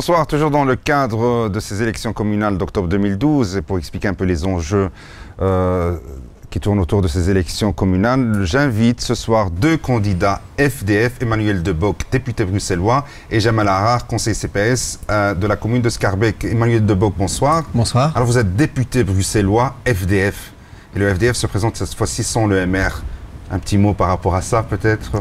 Bonsoir, toujours dans le cadre de ces élections communales d'octobre 2012 et pour expliquer un peu les enjeux qui tournent autour de ces élections communales, j'invite ce soir deux candidats FDF, Emmanuel Debock, député bruxellois, et Jamal Ahrar, conseiller CPS de la commune de Schaerbeek. Emmanuel Debock, bonsoir. Bonsoir. Alors vous êtes député bruxellois FDF, et le FDF se présente cette fois-ci sans le MR. Un petit mot par rapport à ça, peut-être?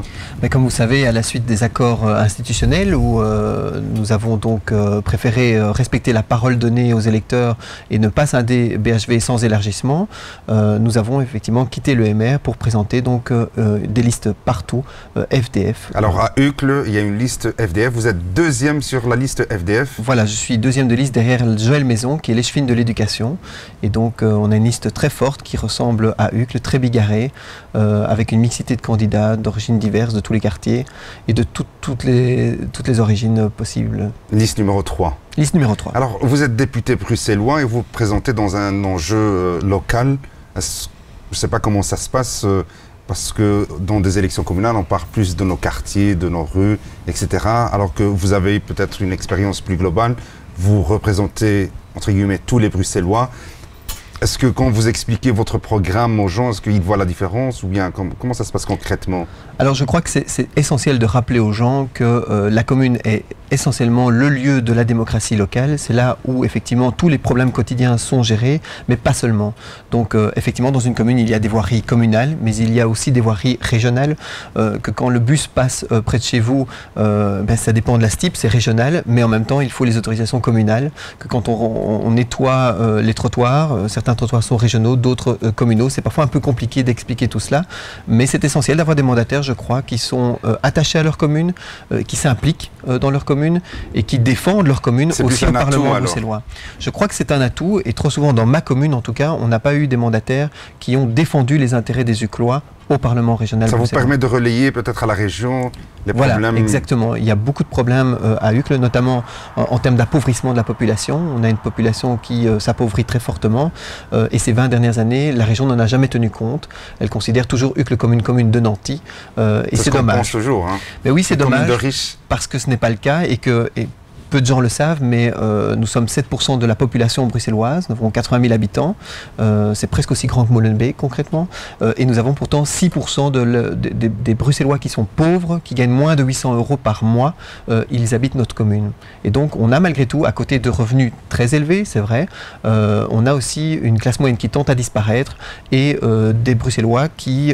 Comme vous savez, à la suite des accords institutionnels où nous avons donc préféré respecter la parole donnée aux électeurs et ne pas scinder BHV sans élargissement, nous avons effectivement quitté le MR pour présenter donc des listes partout FDF. Alors à Uccle, il y a une liste FDF. Vous êtes deuxième sur la liste FDF? Voilà, je suis deuxième de liste derrière Joël Maison, qui est l'échevine de l'éducation. Et donc on a une liste très forte qui ressemble à Uccle, très bigarrée, avec une mixité de candidats d'origines diverses, de tous les quartiers et de toutes les origines possibles. Liste numéro 3. Liste numéro 3. Alors, vous êtes député bruxellois et vous vous présentez dans un enjeu local. Je ne sais pas comment ça se passe, parce que dans des élections communales, on parle plus de nos quartiers, de nos rues, etc. Alors que vous avez peut-être une expérience plus globale. Vous représentez, entre guillemets, tous les Bruxellois. Est-ce que quand vous expliquez votre programme aux gens, est-ce qu'ils voient la différence ou bien comment ça se passe concrètement? Alors je crois que c'est essentiel de rappeler aux gens que la commune est essentiellement le lieu de la démocratie locale. C'est là où effectivement tous les problèmes quotidiens sont gérés, mais pas seulement. Donc effectivement dans une commune il y a des voiries communales, mais il y a aussi des voiries régionales, que quand le bus passe près de chez vous, ça dépend de la STIP, c'est régional, mais en même temps il faut les autorisations communales, que quand on nettoie les trottoirs, certains trottoirs sont régionaux, d'autres communaux. C'est parfois un peu compliqué d'expliquer tout cela, mais c'est essentiel d'avoir des mandataires, je crois, qui sont attachés à leur commune, qui s'impliquent dans leur commune et qui défendent leur commune aussi au Parlement bruxellois. Je crois que c'est un atout et trop souvent dans ma commune en tout cas, on n'a pas eu des mandataires qui ont défendu les intérêts des Uclois au Parlement régional. Ça vous permet de relayer peut-être à la région les problèmes? Voilà, exactement. Il y a beaucoup de problèmes à Uccle, notamment en termes d'appauvrissement de la population. On a une population qui s'appauvrit très fortement et ces 20 dernières années, la région n'en a jamais tenu compte. Elle considère toujours Uccle comme une commune de nantis et c'est dommage. Pense toujours, hein. Mais oui, c'est dommage de riches. Parce que ce n'est pas le cas et que... peu de gens le savent, mais nous sommes 7% de la population bruxelloise, nous avons 80 000 habitants, c'est presque aussi grand que Molenbeek concrètement, et nous avons pourtant 6% des Bruxellois qui sont pauvres, qui gagnent moins de 800 € par mois, ils habitent notre commune. Et donc on a malgré tout, à côté de revenus très élevés, c'est vrai, on a aussi une classe moyenne qui tente à disparaître, et des Bruxellois qui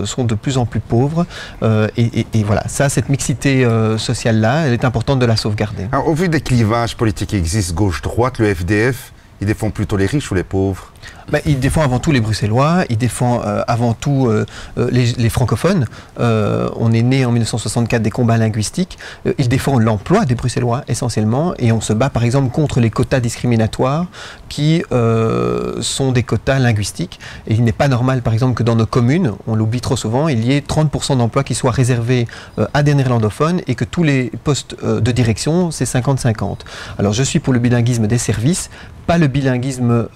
sont de plus en plus pauvres, et voilà, ça, cette mixité sociale-là, elle est importante de la sauvegarder. Alors, au vu des clivages politiques qui existent gauche-droite, le FDF, il défend plutôt les riches ou les pauvres? Il défend avant tout les Bruxellois, il défend avant tout les francophones. On est né en 1964 des combats linguistiques. Il défend l'emploi des Bruxellois essentiellement et on se bat par exemple contre les quotas discriminatoires qui sont des quotas linguistiques. Et il n'est pas normal par exemple que dans nos communes, on l'oublie trop souvent, il y ait 30% d'emplois qui soient réservés à des néerlandophones et que tous les postes de direction, c'est 50-50. Alors je suis pour le bilinguisme des services, pas le bilinguisme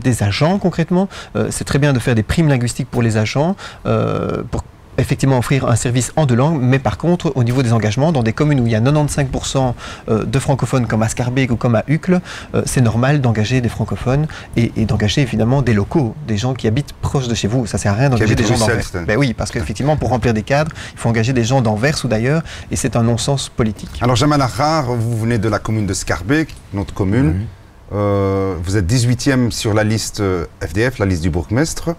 des agents concrètement. C'est très bien de faire des primes linguistiques pour les agents, pour effectivement offrir un service en deux langues, mais par contre, au niveau des engagements, dans des communes où il y a 95% de francophones comme à Schaerbeek ou comme à Uccle, c'est normal d'engager des francophones et d'engager évidemment des locaux, des gens qui habitent proches de chez vous. Ça ne sert à rien d'engager des gens d'Anvers. Oui, parce qu'effectivement, pour remplir des cadres, il faut engager des gens d'Anvers ou d'ailleurs, et c'est un non-sens politique. Alors, Jamal Ahrar, vous venez de la commune de Schaerbeek, notre commune. Oui. Vous êtes 18e sur la liste FDF, la liste du bourgmestre.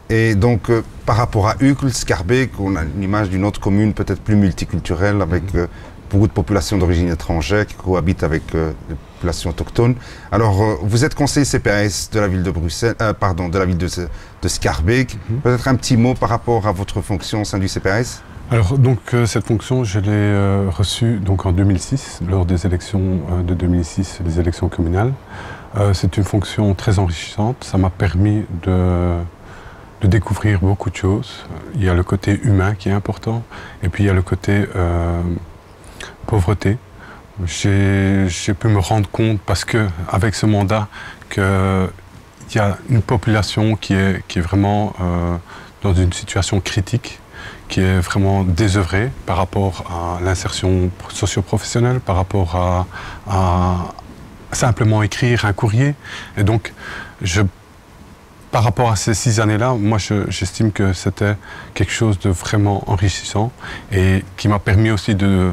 Et donc, par rapport à Uccle, Schaerbeek, on a une image d'une autre commune peut-être plus multiculturelle, avec beaucoup de populations d'origine étrangère qui cohabitent avec les populations autochtones. Alors, vous êtes conseiller CPS de la ville de Bruxelles, de la ville de Schaerbeek. Peut-être un petit mot par rapport à votre fonction au sein du CPS? Alors, donc, cette fonction, je l'ai reçue donc, en 2006, lors des élections de 2006, les élections communales. C'est une fonction très enrichissante. Ça m'a permis de découvrir beaucoup de choses. Il y a le côté humain qui est important, et puis il y a le côté pauvreté. J'ai pu me rendre compte, parce qu'avec ce mandat, qu'il y a une population qui est vraiment dans une situation critique, qui est vraiment désœuvré par rapport à l'insertion socio-professionnelle, par rapport à simplement écrire un courrier. Et donc, par rapport à ces 6 années-là, moi, j'estime que c'était quelque chose de vraiment enrichissant et qui m'a permis aussi de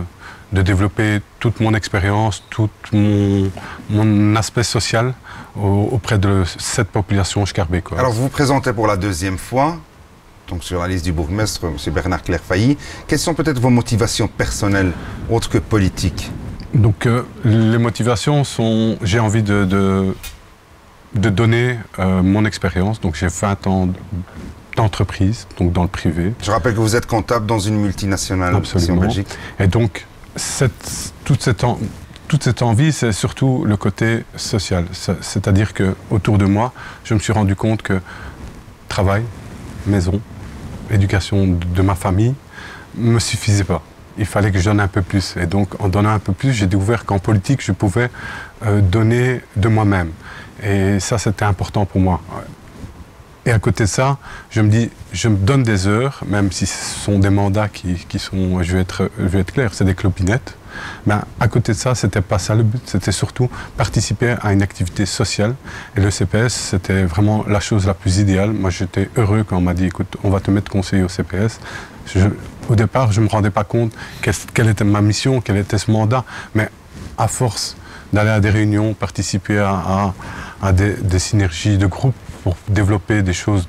développer toute mon expérience, tout mon aspect social auprès de cette population Schaerbeek. Alors, vous vous présentez pour la 2e fois, donc sur la liste du bourgmestre, M. Bernard Clerfailly. Quelles sont peut-être vos motivations personnelles, autres que politiques? Donc, les motivations sont, j'ai envie de donner mon expérience. Donc, j'ai 20 ans d'entreprise, donc dans le privé. Je rappelle que vous êtes comptable dans une multinationale ici en Belgique. Et donc, toute cette envie, c'est surtout le côté social. C'est-à-dire qu'autour de moi, je me suis rendu compte que travail, maison, éducation de ma famille ne me suffisait pas. Il fallait que je donne un peu plus. Et donc, en donnant un peu plus, j'ai découvert qu'en politique, je pouvais donner de moi-même. Et ça, c'était important pour moi. Et à côté de ça, je me dis, je me donne des heures, même si ce sont des mandats qui sont, je vais être clair, c'est des clopinettes. Mais à côté de ça, c'était pas ça le but, c'était surtout participer à une activité sociale. Et le CPS, c'était vraiment la chose la plus idéale. Moi, j'étais heureux quand on m'a dit, écoute, on va te mettre conseiller au CPS. Au départ, je ne me rendais pas compte quelle était ma mission, quel était ce mandat. Mais à force d'aller à des réunions, participer à des synergies de groupe pour développer des choses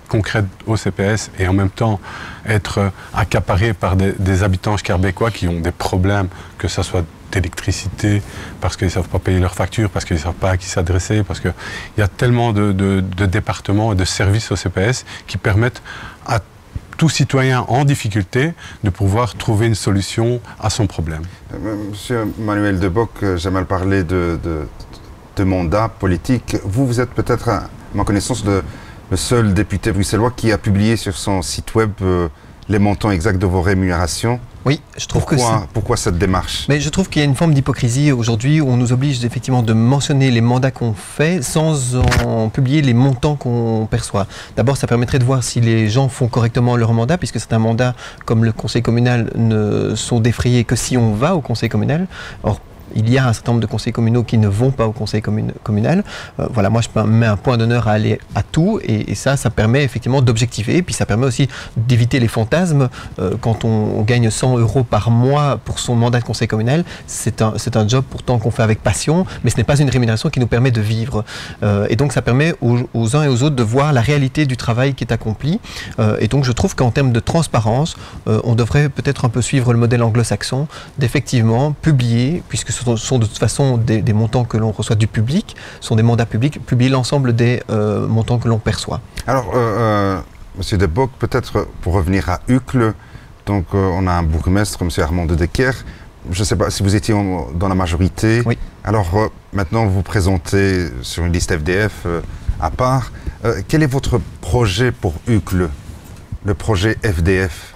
concrètes au CPS et en même temps être accaparé par des habitants schaerbeekois qui ont des problèmes, que ce soit d'électricité, parce qu'ils ne savent pas payer leurs factures, parce qu'ils ne savent pas à qui s'adresser, parce qu'il y a tellement de départements et de services au CPS qui permettent à tout citoyen en difficulté de pouvoir trouver une solution à son problème. Monsieur Manuel De Bock, j'aimerais parler de mandat politique. Vous êtes peut-être, à ma connaissance, le seul député bruxellois qui a publié sur son site web les montants exacts de vos rémunérations. Oui, je trouve Pourquoi cette démarche? Mais je trouve qu'il y a une forme d'hypocrisie aujourd'hui où on nous oblige effectivement de mentionner les mandats qu'on fait sans en publier les montants qu'on perçoit. D'abord, ça permettrait de voir si les gens font correctement leur mandat, puisque certains mandats, comme le conseil communal, ne sont défrayés que si on va au conseil communal. Or, il y a un certain nombre de conseils communaux qui ne vont pas au conseil communal. Voilà, moi je mets un point d'honneur à aller à tout et ça permet effectivement d'objectiver. Et puis ça permet aussi d'éviter les fantasmes. Quand on gagne 100 € par mois pour son mandat de conseil communal, c'est un job pourtant qu'on fait avec passion, mais ce n'est pas une rémunération qui nous permet de vivre. Et donc ça permet aux uns et aux autres de voir la réalité du travail qui est accompli. Et donc je trouve qu'en termes de transparence, on devrait peut-être un peu suivre le modèle anglo-saxon, d'effectivement publier, puisque ce sont de toute façon des montants que l'on reçoit du public, sont des mandats publics, publier l'ensemble des montants que l'on perçoit. Alors, Monsieur De Bock, peut-être pour revenir à Uccle, donc on a un bourgmestre, Monsieur Armand de Decker. Je ne sais pas si vous étiez dans la majorité. Oui. Alors maintenant, vous vous présentez sur une liste FDF à part. Quel est votre projet pour Uccle, le projet FDF?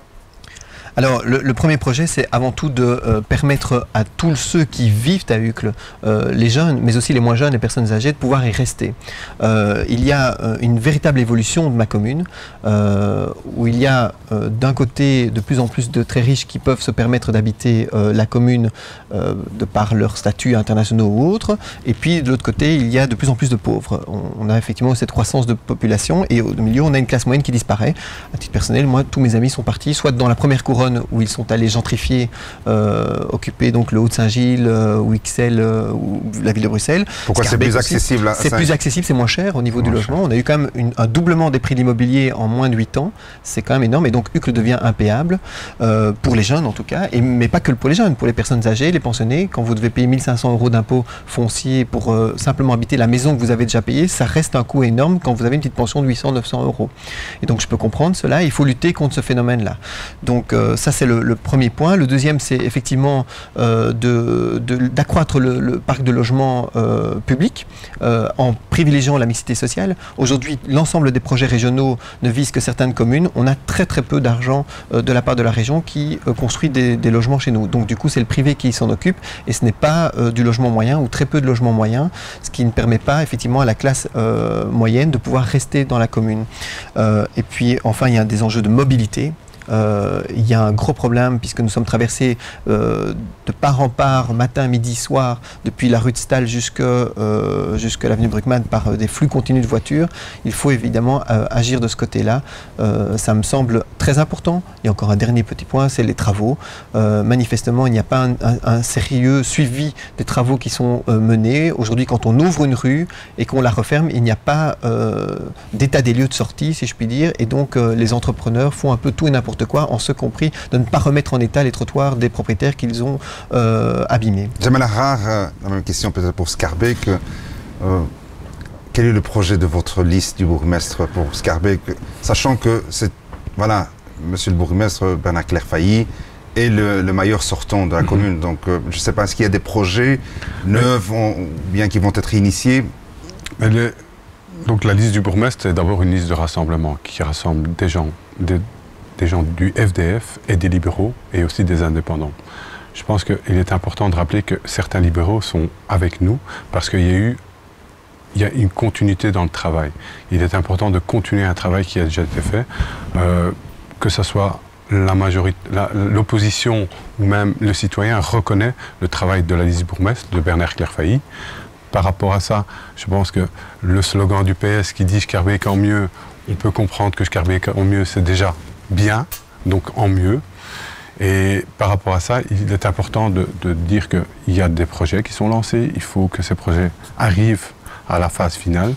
Alors, le premier projet, c'est avant tout de permettre à tous ceux qui vivent à Uccle, les jeunes, mais aussi les moins jeunes, les personnes âgées, de pouvoir y rester. Il y a une véritable évolution de ma commune, où il y a d'un côté de plus en plus de très riches qui peuvent se permettre d'habiter la commune de par leur statut internationaux ou autres, et puis de l'autre côté, il y a de plus en plus de pauvres. On a effectivement cette croissance de population, et au milieu, on a une classe moyenne qui disparaît. À titre personnel, moi, tous mes amis sont partis, soit dans la première couronne, où ils sont allés gentrifier, occuper donc le Haut-de-Saint-Gilles ou Ixelles ou la ville de Bruxelles. Pourquoi c'est plus accessible? C'est plus accessible, c'est moins cher au niveau du logement. On a eu quand même un doublement des prix de l'immobilier en moins de 8 ans. C'est quand même énorme et donc Uccle devient impayable pour les jeunes en tout cas, mais pas que pour les jeunes, pour les personnes âgées, les pensionnés. Quand vous devez payer 1 500 € d'impôts fonciers pour simplement habiter la maison que vous avez déjà payée, ça reste un coût énorme quand vous avez une petite pension de 800-900 €. Et donc je peux comprendre cela, il faut lutter contre ce phénomène-là. Donc ça c'est le premier point. Le deuxième c'est effectivement d'accroître le parc de logements publics en privilégiant la mixité sociale. Aujourd'hui, l'ensemble des projets régionaux ne visent que certaines communes. On a très peu d'argent de la part de la région qui construit des logements chez nous. Donc du coup c'est le privé qui s'en occupe et ce n'est pas du logement moyen ou très peu de logements moyens, ce qui ne permet pas effectivement à la classe moyenne de pouvoir rester dans la commune. Et puis enfin il y a des enjeux de mobilité. il y a un gros problème puisque nous sommes traversés de part en part, matin, midi, soir, depuis la rue de Stahl jusqu'à l'avenue Bruckmann par des flux continus de voitures. Il faut évidemment agir de ce côté-là. Ça me semble très important. Il y a encore un dernier petit point, c'est les travaux. Manifestement, il n'y a pas un sérieux suivi des travaux qui sont menés. Aujourd'hui, quand on ouvre une rue et qu'on la referme, il n'y a pas d'état des lieux de sortie, si je puis dire, et donc les entrepreneurs font un peu tout et n'importe quoi, en ce compris de ne pas remettre en état les trottoirs des propriétaires qu'ils ont abîmés. Jamal Ahrar, la même question peut-être pour Schaerbeek. Quel est le projet de votre liste du bourgmestre pour Schaerbeek, sachant que c'est, voilà, monsieur le bourgmestre Bernard Clairfailly est le mailleur sortant de la commune. Donc, je ne sais pas, est-ce qu'il y a des projets neufs ou bien qui vont être initiés? Donc, la liste du bourgmestre, c'est d'abord une liste de rassemblement qui rassemble des gens du FDF et des libéraux et aussi des indépendants. Je pense qu'il est important de rappeler que certains libéraux sont avec nous parce qu'il y a une continuité dans le travail. Il est important de continuer un travail qui a déjà été fait, que ce soit la majorité, l'opposition ou même le citoyen reconnaît le travail de la liste bourgmestre de Bernard Clairfailly. Par rapport à ça, je pense que le slogan du PS qui dit Schaerbeek en mieux, on peut comprendre que Schaerbeek en mieux, c'est déjà bien, donc en mieux. Et par rapport à ça, il est important de dire qu'il y a des projets qui sont lancés, il faut que ces projets arrivent à la phase finale.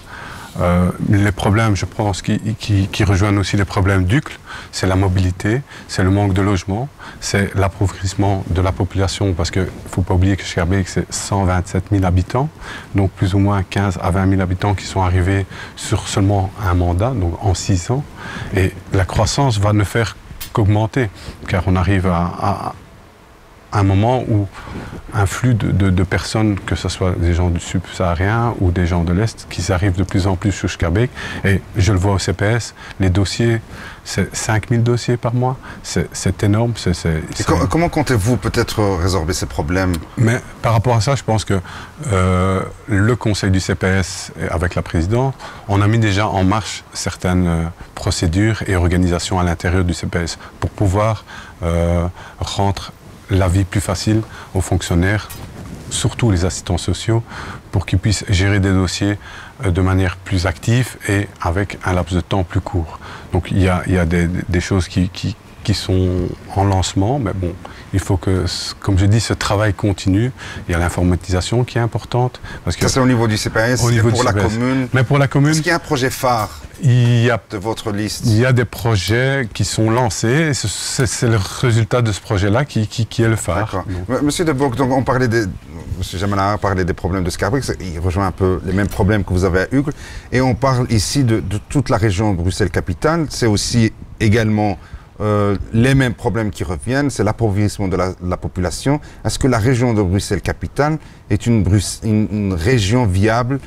Les problèmes, je pense, qui rejoignent aussi les problèmes d'Uccle, c'est la mobilité, c'est le manque de logement, c'est l'appauvrissement de la population, parce qu'il ne faut pas oublier que Schaerbeek, c'est 127 000 habitants, donc plus ou moins 15 à 20 000 habitants qui sont arrivés sur seulement un mandat, donc en 6 ans. Et la croissance va ne faire qu'augmenter, car on arrive à un moment où un flux de personnes, que ce soit des gens du subsaharien ou des gens de l'Est, qui arrivent de plus en plus sur Schaerbeek. Et je le vois au CPS, les dossiers, c'est 5000 dossiers par mois, c'est énorme. Comment comptez-vous peut-être résorber ces problèmes? Mais par rapport à ça, je pense que le conseil du CPS, avec la présidente, on a mis déjà en marche certaines procédures et organisations à l'intérieur du CPS pour pouvoir rendre la vie plus facile aux fonctionnaires, surtout les assistants sociaux, pour qu'ils puissent gérer des dossiers de manière plus active et avec un laps de temps plus court. Donc il y a des choses qui sont en lancement, mais bon, il faut que, comme je dis, ce travail continue. Il y a l'informatisation qui est importante. Parce que ça, c'est au niveau du CPS, au niveau pour la commune. Mais pour la commune, est-ce qu'il y a un projet phare de votre liste? Il y a des projets qui sont lancés, et c'est le résultat de ce projet-là qui est le phare. Monsieur De Bock, donc on parlait Monsieur Jamal Ahrar parlait des problèmes de Schaerbeek, il rejoint un peu les mêmes problèmes que vous avez à Uccle, et on parle ici de toute la région Bruxelles-Capitale. C'est aussi également les mêmes problèmes qui reviennent, c'est l'appauvrissement de la population. Est-ce que la région de Bruxelles-Capitale est une région viable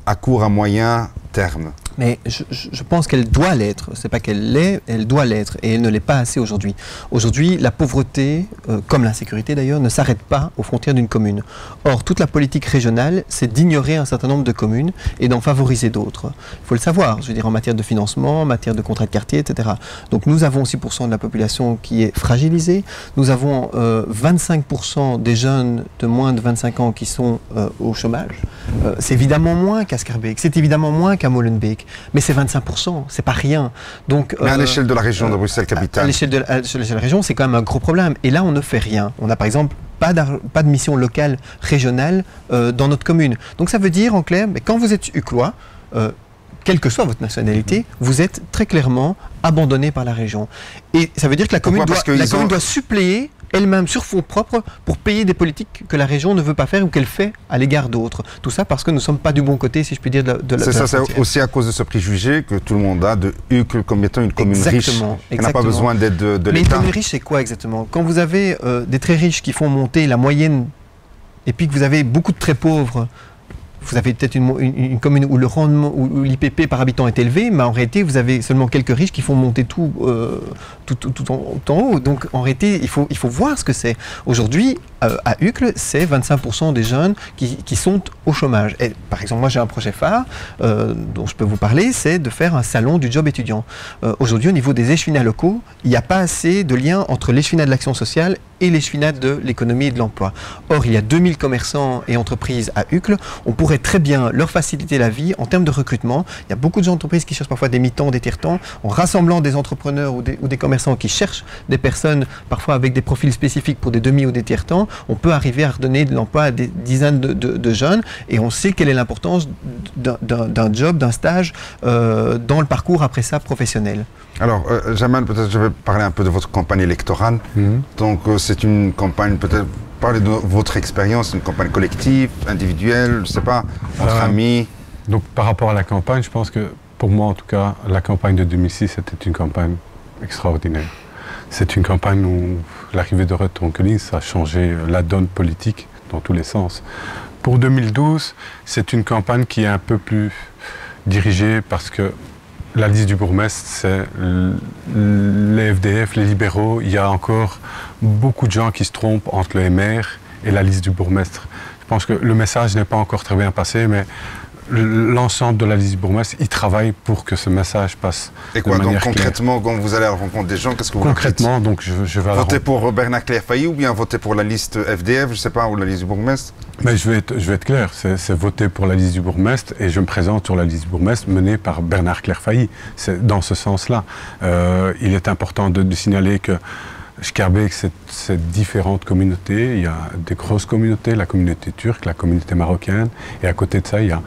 à court, à moyen terme? Mais je pense qu'elle doit l'être. C'est pas qu'elle l'est, elle doit l'être. Et elle ne l'est pas assez aujourd'hui. Aujourd'hui, la pauvreté, comme l'insécurité d'ailleurs, ne s'arrête pas aux frontières d'une commune. Or, toute la politique régionale, c'est d'ignorer un certain nombre de communes et d'en favoriser d'autres. Il faut le savoir, je veux dire, en matière de financement, en matière de contrats de quartier, etc. Donc nous avons 6% de la population qui est fragilisée. Nous avons 25% des jeunes de moins de 25 ans qui sont au chômage. C'est évidemment moins qu'à Schaerbeek, c'est évidemment moins qu'à Molenbeek. Mais c'est 25%, c'est pas rien. Donc, mais à l'échelle de la région de Bruxelles-Capitale. À l'échelle de la région, c'est quand même un gros problème. Et là, on ne fait rien. On n'a par exemple pas de mission locale, régionale dans notre commune. Donc ça veut dire, en clair, mais quand vous êtes uclois, quelle que soit votre nationalité, vous êtes très clairement abandonné par la région. Et ça veut dire que la commune doit suppléer elle-même sur fonds propres pour payer des politiques que la région ne veut pas faire ou qu'elle fait à l'égard d'autres. Tout ça parce que nous ne sommes pas du bon côté, si je puis dire, de la C'est aussi à cause de ce préjugé que tout le monde a de Uccle comme étant une commune riche, qui n'a pas besoin d'aide de l'État. Mais une commune riche, c'est quoi exactement? Quand vous avez des très riches qui font monter la moyenne et puis que vous avez beaucoup de très pauvres, vous avez peut-être une commune où le rendement, où l'IPP par habitant est élevé, mais en réalité, vous avez seulement quelques riches qui font monter tout en haut. Donc, en réalité, il faut voir ce que c'est. Aujourd'hui, à Uccle, c'est 25% des jeunes qui sont au chômage. Et, par exemple, moi j'ai un projet phare dont je peux vous parler, c'est de faire un salon du job étudiant. Aujourd'hui, au niveau des échevinats locaux, il n'y a pas assez de lien entre l'échevinat de l'action sociale et l'échevinat de l'économie et de l'emploi. Or, il y a 2000 commerçants et entreprises à Uccle. On pourrait très bien leur faciliter la vie en termes de recrutement. Il y a beaucoup d'entreprises qui cherchent parfois des mi-temps, des tiers-temps. En rassemblant des entrepreneurs ou des commerçants qui cherchent des personnes, parfois avec des profils spécifiques pour des demi- ou des tiers-temps, on peut arriver à redonner de l'emploi à des dizaines de jeunes. Et on sait quelle est l'importance d'un job, d'un stage dans le parcours après ça professionnel. Alors, Jamal, peut-être je vais parler un peu de votre campagne électorale. Donc, c'est une campagne, peut-être, parlez de votre expérience, une campagne collective, individuelle, je ne sais pas, entre amis. Donc, par rapport à la campagne, je pense que, pour moi en tout cas, la campagne de 2006 était une campagne extraordinaire. C'est une campagne où l'arrivée de Rutte Ronkelings a changé la donne politique dans tous les sens. Pour 2012, c'est une campagne qui est un peu plus dirigée parce que la liste du bourgmestre, c'est les FDF, les libéraux. Il y a encore beaucoup de gens qui se trompent entre le MR et la liste du bourgmestre. Je pense que le message n'est pas encore très bien passé, mais l'ensemble de la liste du bourgmestre, ils travaillent pour que ce message passe. Et quoi, donc concrètement, quand vous allez à la rencontre des gens, qu'est-ce que vous concrètement, donc je vais voter pour Bernard Clairfailly ou bien voter pour la liste FDF, je ne sais pas, ou la liste du bourgmestre? Mais je vais être clair, c'est voter pour la liste du bourgmestre et je me présente sur la liste du bourgmestre menée par Bernard Clairfailly. C'est dans ce sens-là. Il est important de signaler que Schaerbeek, c'est différentes communautés. Il y a des grosses communautés, la communauté turque, la communauté marocaine, et à côté de ça, il y a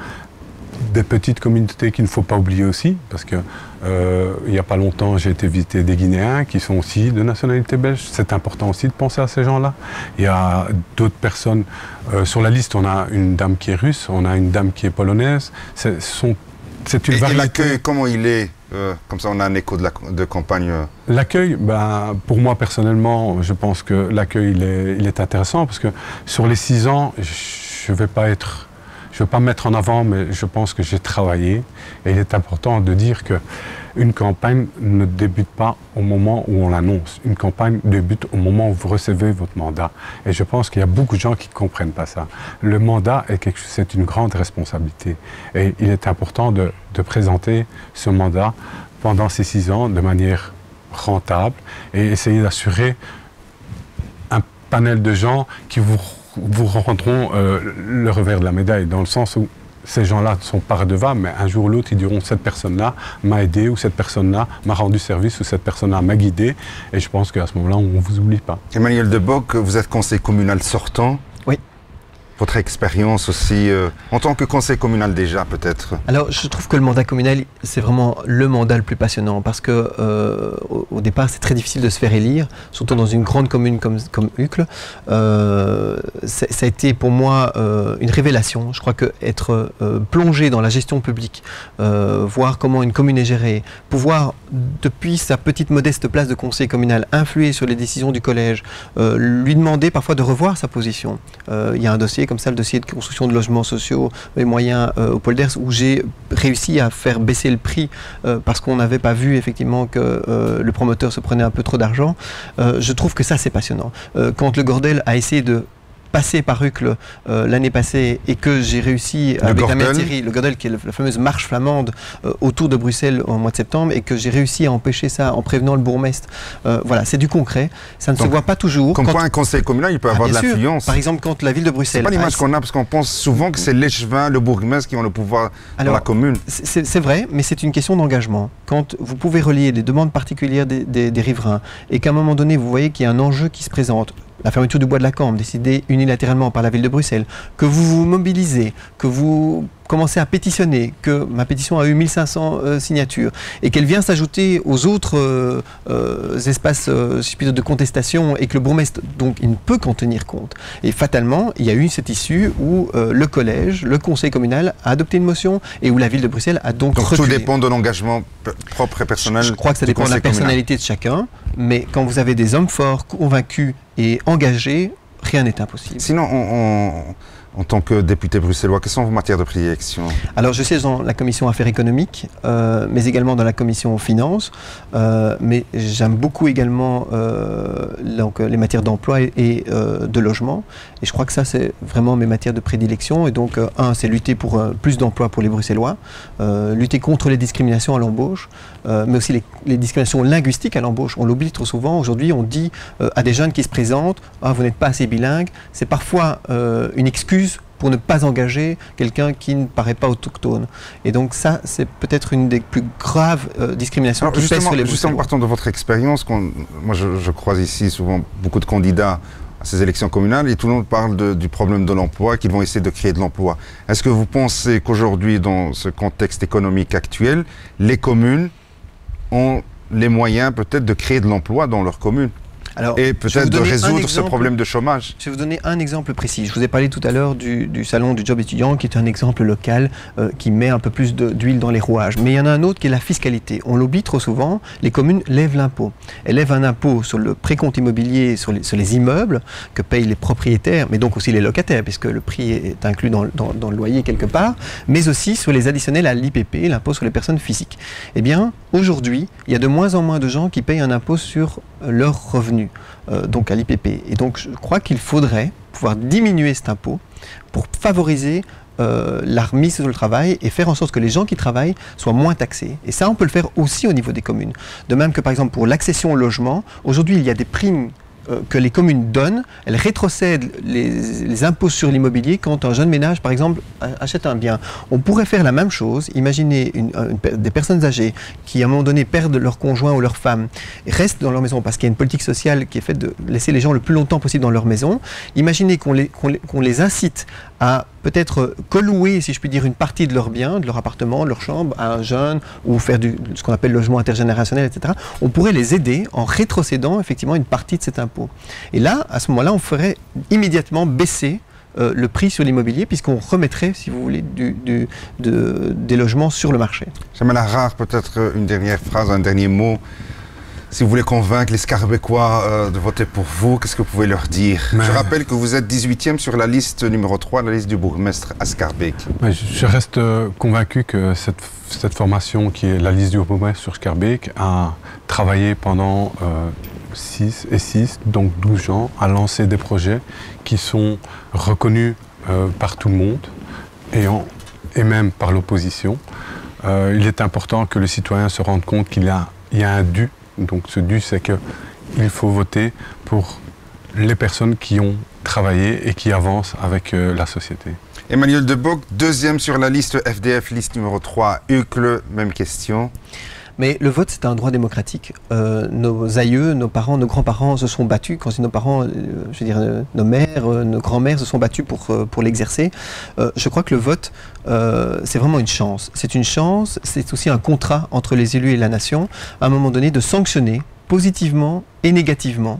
des petites communautés qu'il ne faut pas oublier aussi, parce que il n'y a pas longtemps, j'ai été visiter des Guinéens qui sont aussi de nationalité belge. C'est important aussi de penser à ces gens-là. Il y a d'autres personnes. Sur la liste, on a une dame qui est russe, on a une dame qui est polonaise. C'est une variété. Et l'accueil, comment il est comme ça, on a un écho de campagne. L'accueil, ben, pour moi personnellement, je pense que l'accueil il est intéressant parce que sur les 6 ans, je ne vais pas me mettre en avant, mais je pense que j'ai travaillé. Et il est important de dire qu'une campagne ne débute pas au moment où on l'annonce. Une campagne débute au moment où vous recevez votre mandat. Et je pense qu'il y a beaucoup de gens qui ne comprennent pas ça. Le mandat, c'est une grande responsabilité. Et il est important de présenter ce mandat pendant ces 6 ans de manière rentable et essayer d'assurer un panel de gens qui vous rendront le revers de la médaille, dans le sens où ces gens-là ne sont pas redevables, mais un jour ou l'autre, ils diront cette personne-là m'a aidé, ou cette personne-là m'a rendu service, ou cette personne-là m'a guidé. Et je pense qu'à ce moment-là, on ne vous oublie pas. Emmanuel Debock, vous êtes conseiller communal sortant. Oui. Votre expérience aussi, en tant que conseiller communal déjà peut-être? Alors je trouve que le mandat communal, c'est vraiment le mandat le plus passionnant parce que au départ c'est très difficile de se faire élire, surtout dans une grande commune comme Uccle. Ça a été pour moi une révélation. Je crois qu'être plongé dans la gestion publique, voir comment une commune est gérée, pouvoir depuis sa petite modeste place de conseiller communal influer sur les décisions du collège, lui demander parfois de revoir sa position. Il y a un dossier comme ça, le dossier de construction de logements sociaux et moyens au Paul Ders, où j'ai réussi à faire baisser le prix parce qu'on n'avait pas vu effectivement que le promoteur se prenait un peu trop d'argent. Je trouve que ça c'est passionnant. Quand le Gordel a essayé de passer par Uccle l'année passée et que j'ai réussi avec la maire Thierry, le Gordel qui est la fameuse marche flamande autour de Bruxelles au mois de septembre, et que j'ai réussi à empêcher ça en prévenant le bourgmestre. Voilà, c'est du concret, ça ne se voit pas toujours. Comme quoi un conseil communal, il peut avoir de l'influence. Par exemple, quand la ville de Bruxelles... C'est pas l'image qu'on a, parce qu'on pense souvent que c'est l'échevin, le bourgmestre qui ont le pouvoir dans la commune. C'est vrai, mais c'est une question d'engagement. Quand vous pouvez relier des demandes particulières des riverains, et qu'à un moment donné, vous voyez qu'il y a un enjeu qui se présente, la fermeture du bois de la Cambre, décidée unilatéralement par la ville de Bruxelles, que vous vous mobilisez, que vous commencez à pétitionner, que ma pétition a eu 1500 signatures, et qu'elle vient s'ajouter aux autres espaces de contestation, et que le bourgmestre, donc, il ne peut qu'en tenir compte. Et fatalement, il y a eu cette issue où le collège, le conseil communal a adopté une motion, et où la ville de Bruxelles a donc reculé. Tout dépend de l'engagement propre et personnel. Je crois que ça dépend de la personnalité de chacun, mais quand vous avez des hommes forts, convaincus et engagés, rien n'est impossible. Sinon, En tant que député bruxellois, quelles sont vos matières de prédilection? Alors, je siège dans la commission affaires économiques, mais également dans la commission finances. Mais j'aime beaucoup également donc, les matières d'emploi et de logement. Et je crois que ça, c'est vraiment mes matières de prédilection. Et donc, c'est lutter pour plus d'emplois pour les Bruxellois, lutter contre les discriminations à l'embauche, mais aussi les discriminations linguistiques à l'embauche. On l'oublie trop souvent. Aujourd'hui, on dit à des jeunes qui se présentent, ah, vous n'êtes pas assez bilingue. C'est parfois une excuse pour ne pas engager quelqu'un qui ne paraît pas autochtone. Et donc ça, c'est peut-être une des plus graves discriminations qui pèsent sur les Bruxellois. Justement, partant de votre expérience, moi je croise ici souvent beaucoup de candidats à ces élections communales et tout le monde parle du problème de l'emploi, qu'ils vont essayer de créer de l'emploi. Est-ce que vous pensez qu'aujourd'hui, dans ce contexte économique actuel, les communes ont les moyens peut-être de créer de l'emploi dans leur commune? Alors, et peut-être de résoudre ce problème de chômage. Je vais vous donner un exemple précis. Je vous ai parlé tout à l'heure du salon du job étudiant, qui est un exemple local qui met un peu plus d'huile dans les rouages. Mais il y en a un autre qui est la fiscalité. On l'oublie trop souvent, les communes lèvent l'impôt. Elles lèvent un impôt sur le précompte immobilier, sur les immeubles que payent les propriétaires, mais donc aussi les locataires, puisque le prix est inclus dans le loyer quelque part, mais aussi sur les additionnels à l'IPP, l'impôt sur les personnes physiques. Eh bien, aujourd'hui, il y a de moins en moins de gens qui payent un impôt sur leurs revenus, donc à l'IPP. Et donc je crois qu'il faudrait pouvoir diminuer cet impôt pour favoriser la remise sur le travail et faire en sorte que les gens qui travaillent soient moins taxés. Et ça, on peut le faire aussi au niveau des communes. De même que par exemple pour l'accession au logement, aujourd'hui il y a des primes que les communes donnent, elles rétrocèdent les impôts sur l'immobilier quand un jeune ménage, par exemple, achète un bien. On pourrait faire la même chose. Imaginez des personnes âgées qui, à un moment donné, perdent leur conjoint ou leur femme, restent dans leur maison parce qu'il y a une politique sociale qui est faite de laisser les gens le plus longtemps possible dans leur maison. Imaginez qu'on les incite à peut-être collouer, si je puis dire, une partie de leurs biens, de leur appartement, de leur chambre, à un jeune, ou faire ce qu'on appelle logement intergénérationnel, etc. On pourrait les aider en rétrocédant effectivement une partie de cet impôt. Et là, à ce moment-là, on ferait immédiatement baisser le prix sur l'immobilier, puisqu'on remettrait, si vous voulez, des logements sur le marché. Jamel Harrar, peut-être une dernière phrase, un dernier mot. Si vous voulez convaincre les Scarbeckois de voter pour vous, qu'est-ce que vous pouvez leur dire? Je rappelle que vous êtes 18e sur la liste numéro 3, la liste du bourgmestre à Schaerbeek. Je reste convaincu que cette formation, qui est la liste du bourgmestre sur Schaerbeek, a travaillé pendant 6 et 6, donc 12 ans, à lancer des projets qui sont reconnus par tout le monde et même par l'opposition. Il est important que le citoyen se rende compte qu'il y a un dû. Donc ce dû, c'est qu'il faut voter pour les personnes qui ont travaillé et qui avancent avec la société. Emmanuel De Bock, 2e sur la liste FDF, liste numéro 3, Uccle, même question. Mais le vote, c'est un droit démocratique. Nos aïeux, nos parents, nos grands-parents se sont battus. Quand je dis nos parents, je veux dire nos mères, nos grands-mères se sont battus pour l'exercer. Je crois que le vote, c'est vraiment une chance. C'est une chance, c'est aussi un contrat entre les élus et la nation, à un moment donné, de sanctionner positivement et négativement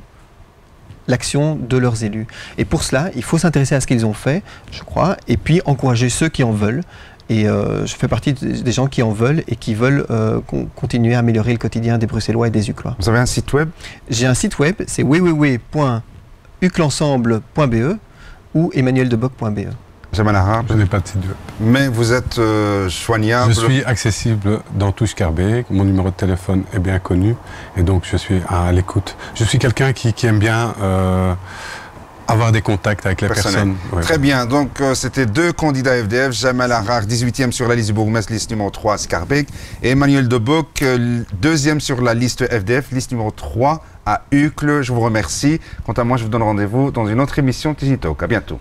l'action de leurs élus. Et pour cela, il faut s'intéresser à ce qu'ils ont fait, je crois, et puis encourager ceux qui en veulent. Et je fais partie des gens qui en veulent et qui veulent continuer à améliorer le quotidien des Bruxellois et des Uclois. Vous avez un site web? J'ai un site web, c'est www.uclensemble.be ou emmanueldebock.be. Jamel Harrar, je n'ai pas de site web. Mais vous êtes joignable? Je suis accessible dans tout Schaerbeek, mon numéro de téléphone est bien connu et donc je suis à l'écoute. Je suis quelqu'un qui aime bien avoir des contacts avec les personnes. Ouais. Très bien, donc c'était 2 candidats FDF, Jamel Harrar, 18e sur la liste du bourgmestre, liste numéro 3 à Schaerbeek, et Emmanuel De Bock, 2e sur la liste FDF, liste numéro 3 à Uccle. Je vous remercie. Quant à moi, je vous donne rendez-vous dans une autre émission TG Talk. À bientôt.